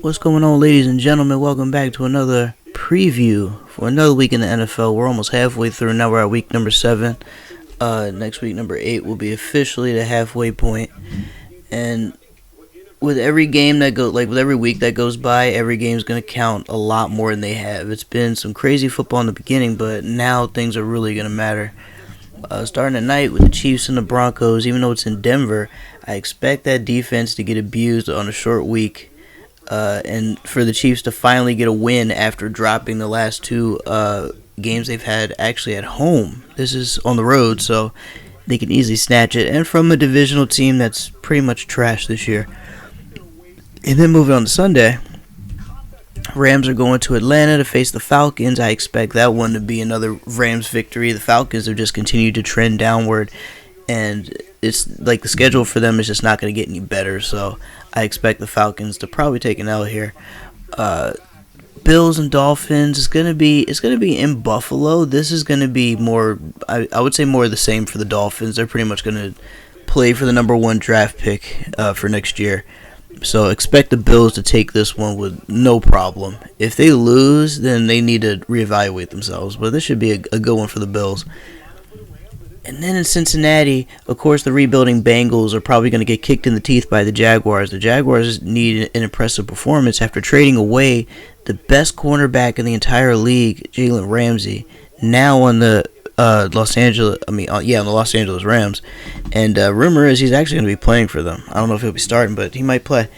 What's going on, ladies and gentlemen? Welcome back to another preview for another week in the NFL. We're almost halfway through. Now we're at week number 7. Next week, number 8, will be officially the halfway point. And with every game that with every week that goes by, every game's going to count a lot more than they have. It's been some crazy football in the beginning, but now things are really going to matter. Starting tonight with the Chiefs and the Broncos, even though it's in Denver, I expect that defense to get abused on a short week. And for the Chiefs to finally get a win after dropping the last two games they've had actually at home. This is on the road, so they can easily snatch it. And from a divisional team that's pretty much trash this year. And then moving on to Sunday, Rams are going to Atlanta to face the Falcons. I expect that one to be another Rams victory. The Falcons have just continued to trend downward, and it's like the schedule for them is just not going to get any better. So I expect the Falcons to probably take an L here. Bills and Dolphins is going to be in Buffalo. This is going to be more, I would say, more of the same for the Dolphins. They're pretty much going to play for the number 1 draft pick for next year. So expect the Bills to take this one with no problem. If they lose, then they need to reevaluate themselves. But this should be a good one for the Bills. And then in Cincinnati, of course, the rebuilding Bengals are probably going to get kicked in the teeth by the Jaguars. The Jaguars need an impressive performance after trading away the best cornerback in the entire league, Jalen Ramsey, now on the Los Angeles Rams. And rumor is he's actually going to be playing for them. I don't know if he'll be starting, but he might play.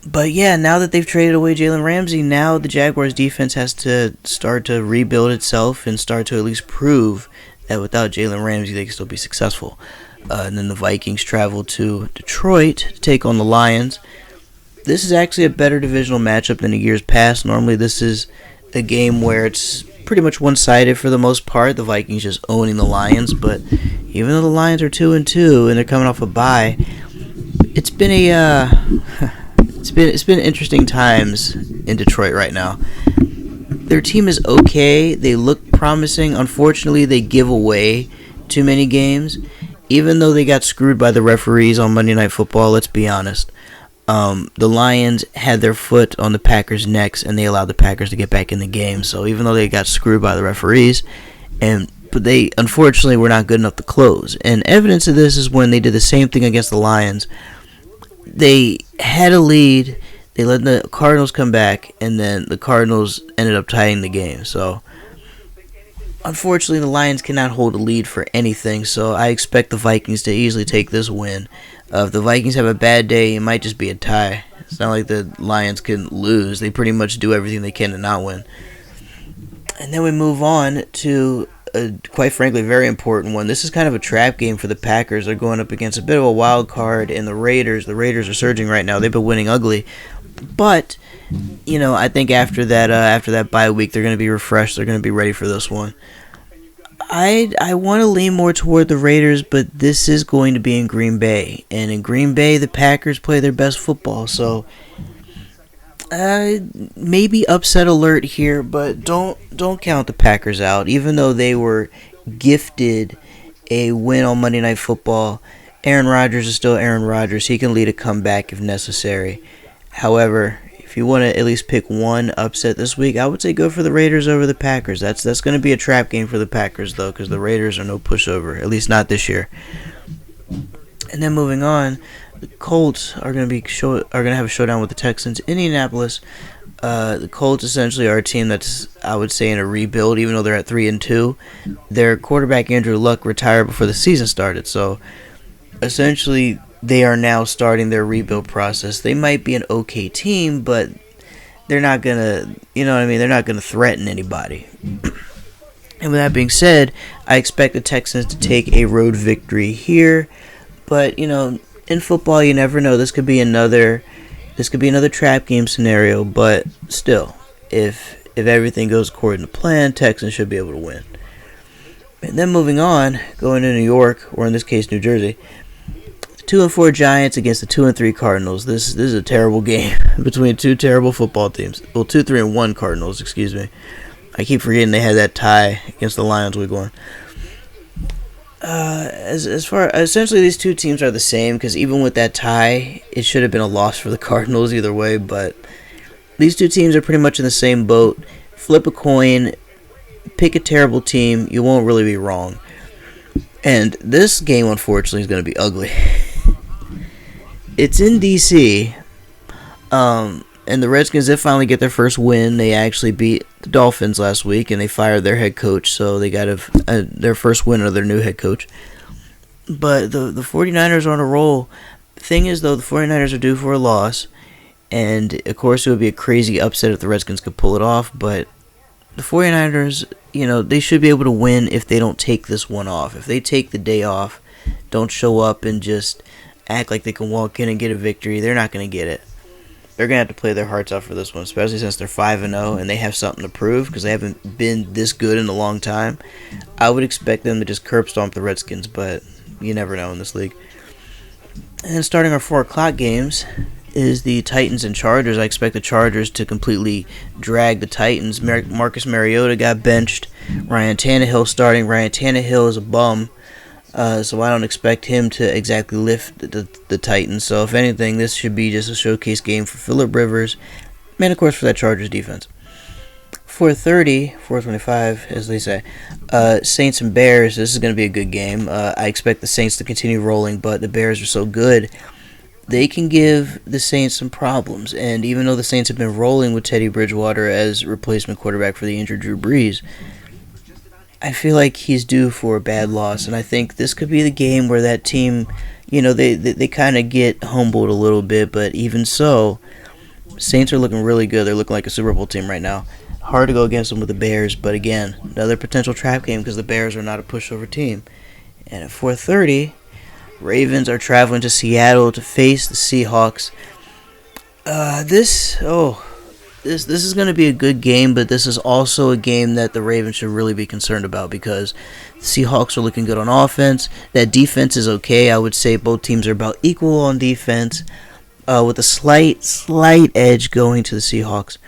But yeah, now that they've traded away Jalen Ramsey, now the Jaguars defense has to start to rebuild itself and start to at least prove that without Jalen Ramsey, they can still be successful. And then the Vikings travel to Detroit to take on the Lions. This is actually a better divisional matchup than the years past. Normally, this is a game where it's pretty much one-sided for the most part. The Vikings just owning the Lions. But even though the Lions are 2-2 and they're coming off a bye, it's been it's been interesting times in Detroit right now. Their team is okay. They look promising. Unfortunately, they give away too many games. Even though they got screwed by the referees on Monday Night Football, let's be honest. The Lions had their foot on the Packers' necks, and they allowed the Packers to get back in the game. So even though they got screwed by the referees, but they unfortunately were not good enough to close. And evidence of this is when they did the same thing against the Lions. They had a lead. They let the Cardinals come back, and then the Cardinals ended up tying the game. So, unfortunately, the Lions cannot hold a lead for anything, so I expect the Vikings to easily take this win. If the Vikings have a bad day, it might just be a tie. It's not like the Lions can lose. They pretty much do everything they can to not win. And then we move on to quite frankly, very important one. This is kind of a trap game for the Packers. They're going up against a bit of a wild card in the Raiders. The Raiders are surging right now. They've been winning ugly. But, I think after that bye week, they're going to be refreshed. They're going to be ready for this one. I want to lean more toward the Raiders, but this is going to be in Green Bay. And in Green Bay, the Packers play their best football. So, maybe upset alert here, but don't count the Packers out. Even though they were gifted a win on Monday Night Football, Aaron Rodgers is still Aaron Rodgers. He can lead a comeback if necessary. However, if you want to at least pick one upset this week, I would say go for the Raiders over the Packers. That's going to be a trap game for the Packers, though, because the Raiders are no pushover, at least not this year. And then moving on, the Colts are going to have a showdown with the Texans. Indianapolis, the Colts essentially are a team that's, I would say, in a rebuild, even though they're at 3-2. Their quarterback Andrew Luck retired before the season started, so essentially they are now starting their rebuild process. They might be an okay team, but they're not gonna, they're not gonna threaten anybody. And with that being said, I expect the Texans to take a road victory here. But, in football, you never know. This could be another trap game scenario. But still, if everything goes according to plan, Texans should be able to win. And then moving on, going to New York, or in this case, New Jersey, 2-4 Giants against the 2-3 Cardinals. This is a terrible game between two terrible football teams. Well, 2-3-1 Cardinals, excuse me. I keep forgetting they had that tie against the Lions week 1. As far essentially these two teams are the same, because even with that tie, it should have been a loss for the Cardinals either way. But These two teams are pretty much in the same boat. Flip a coin, pick a terrible team, you won't really be wrong. And this game, unfortunately, is going to be ugly. It's in D.C., and the Redskins did finally get their first win. They actually beat the Dolphins last week, and they fired their head coach, so they got their first win of their new head coach. But the 49ers are on a roll. The thing is, though, the 49ers are due for a loss, and, of course, it would be a crazy upset if the Redskins could pull it off, but the 49ers, they should be able to win if they don't take this one off. If they take the day off, don't show up and just act like they can walk in and get a victory, they're not going to get it. They're going to have to play their hearts out for this one, especially since they're 5-0 and they have something to prove because they haven't been this good in a long time. I would expect them to just curb stomp the Redskins, but you never know in this league. And then starting our 4 o'clock games is the Titans and Chargers. I expect the Chargers to completely drag the Titans. Marcus Mariota got benched. Ryan Tannehill starting. Ryan Tannehill is a bum, so I don't expect him to exactly lift the Titans. So if anything, this should be just a showcase game for Phillip Rivers, and of course for that Chargers defense. 4:25, as they say. Saints and Bears. This is going to be a good game. I expect the Saints to continue rolling, but the Bears are so good, they can give the Saints some problems. And even though the Saints have been rolling with Teddy Bridgewater as replacement quarterback for the injured Drew Brees, I feel like he's due for a bad loss. And I think this could be the game where that team, they kind of get humbled a little bit. But even so, Saints are looking really good. They're looking like a Super Bowl team right now. Hard to go against them with the Bears. But again, another potential trap game because the Bears are not a pushover team. And at 4:30... Ravens are traveling to Seattle to face the Seahawks. This is going to be a good game, but this is also a game that the Ravens should really be concerned about because the Seahawks are looking good on offense. That defense is okay. I would say both teams are about equal on defense, with a slight edge going to the Seahawks.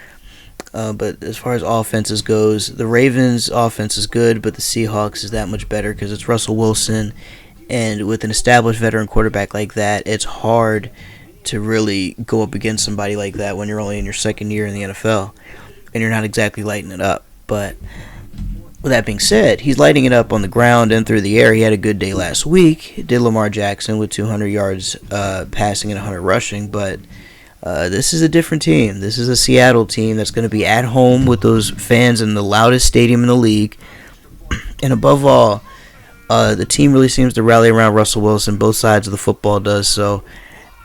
But as far as offenses goes, the Ravens' offense is good, but the Seahawks is that much better because it's Russell Wilson. And with an established veteran quarterback like that, it's hard to really go up against somebody like that when you're only in your second year in the NFL and you're not exactly lighting it up. But with that being said, he's lighting it up on the ground and through the air. He had a good day last week. Did Lamar Jackson with 200 yards passing and 100 rushing. But this is a different team. This is a Seattle team that's going to be at home with those fans in the loudest stadium in the league. And above all, the team really seems to rally around Russell Wilson. Both sides of the football does. So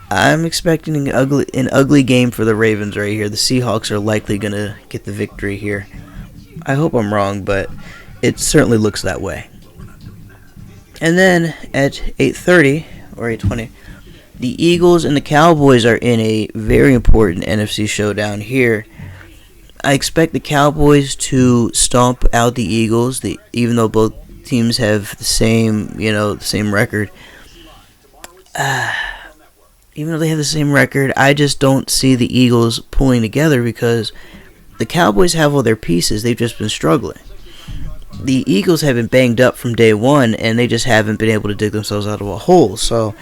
I'm expecting an ugly game for the Ravens right here. The Seahawks are likely going to get the victory here. I hope I'm wrong, but it certainly looks that way. And then at 8:30 or 8:20, the Eagles and the Cowboys are in a very important NFC showdown here. I expect the Cowboys to stomp out the Eagles, even though both teams have the same record. Even though they have the same record, I just don't see the Eagles pulling together because the Cowboys have all their pieces. They've just been struggling. The Eagles have been banged up from day one, and they just haven't been able to dig themselves out of a hole. So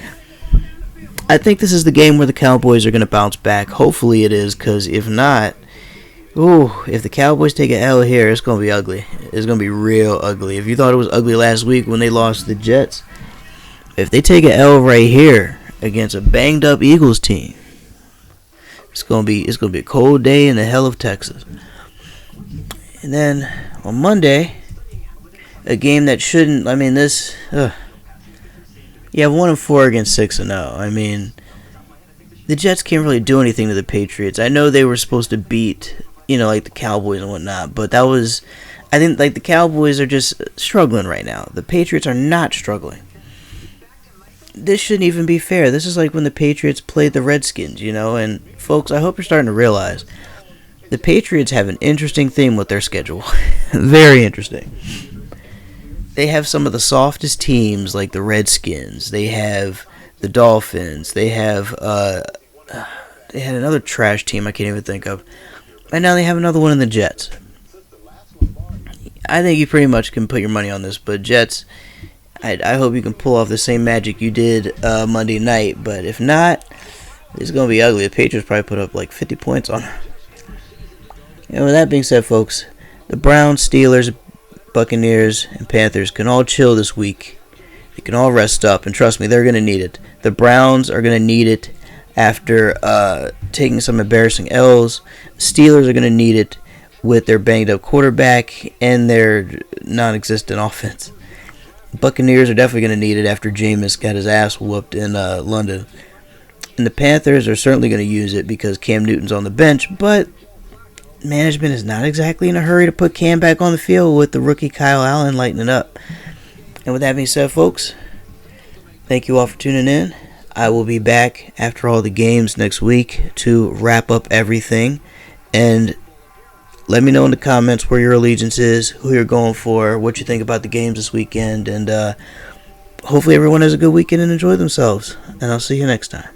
I think this is the game where the Cowboys are going to bounce back. Hopefully it is, because if not, if the Cowboys take an L here, it's going to be ugly. It's going to be real ugly. If you thought it was ugly last week when they lost to the Jets, if they take an L right here against a banged-up Eagles team, it's going to be a cold day in the hell of Texas. And then on Monday, a game that shouldn't, you have 1-4 against 6-0. The Jets can't really do anything to the Patriots. I know they were supposed to beat, like the Cowboys and whatnot, but I think the Cowboys are just struggling right now. The Patriots are not struggling. This shouldn't even be fair. This is like when the Patriots played the Redskins, and folks, I hope you're starting to realize the Patriots have an interesting thing with their schedule. Very interesting. They have some of the softest teams like the Redskins. They have the Dolphins. They have they had another trash team I can't even think of. And now they have another one in the Jets. I think you pretty much can put your money on this, but Jets, I hope you can pull off the same magic you did Monday night. But if not, it's going to be ugly. The Patriots probably put up like 50 points on them. And with that being said, folks, the Browns, Steelers, Buccaneers, and Panthers can all chill this week. They can all rest up, and trust me, they're going to need it. The Browns are going to need it after taking some embarrassing L's. Steelers are going to need it with their banged-up quarterback and their non-existent offense. Buccaneers are definitely going to need it after Jameis got his ass whooped in London. And the Panthers are certainly going to use it because Cam Newton's on the bench, but management is not exactly in a hurry to put Cam back on the field with the rookie Kyle Allen lighting it up. And with that being said, folks, thank you all for tuning in. I will be back after all the games next week to wrap up everything. And let me know in the comments where your allegiance is, who you're going for, what you think about the games this weekend. And hopefully everyone has a good weekend and enjoy themselves. And I'll see you next time.